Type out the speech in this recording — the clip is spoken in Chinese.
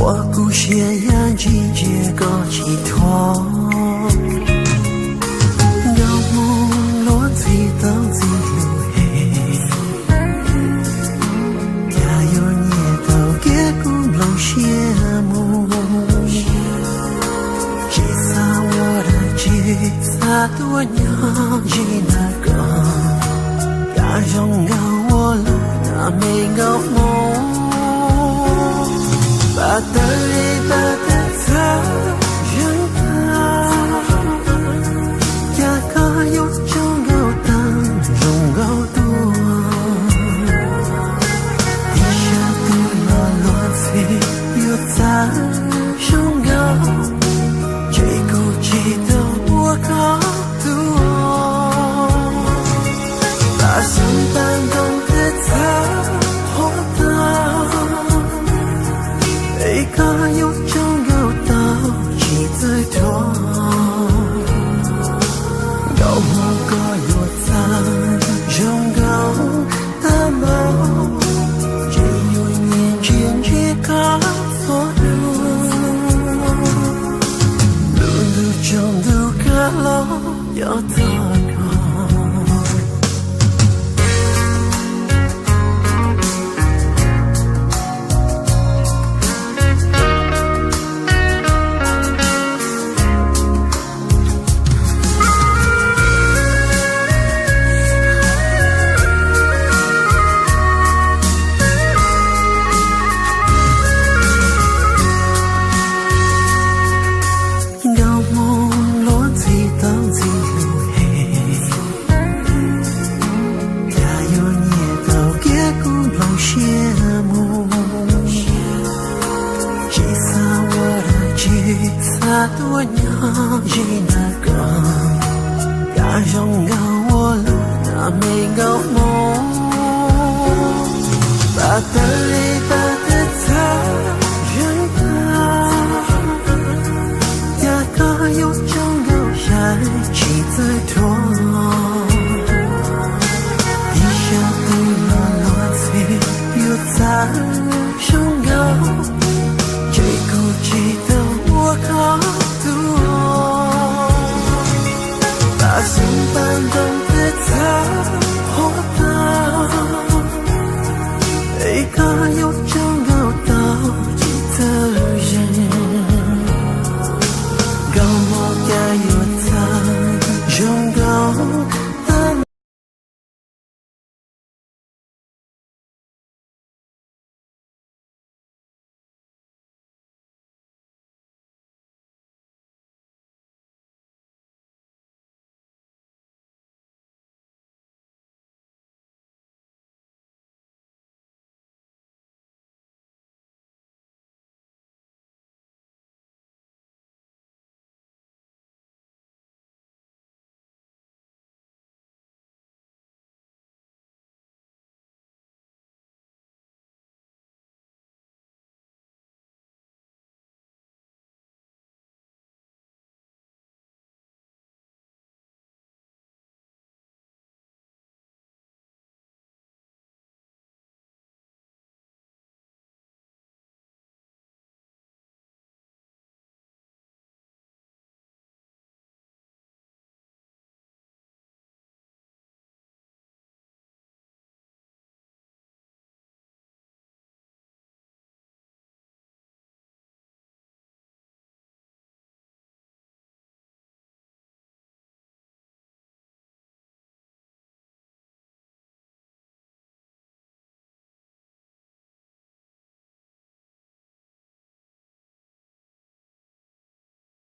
我故事眼睛结个寄托，有梦落地等自由黑，家有年头给古老羡慕，吉萨我的吉萨多娘吉那个，家中有我了那没有梦。把的一把的他人啊，呀个有种有当中有多，地下都落落飞有在中有，这股气的我高度，把上班懂得他活到。一个有种有道气最多，有某个有在中有的梦，只有年轻这个错路，路中路个路有多高。多娘吉那个，家中有我了那没有梦，把的一把。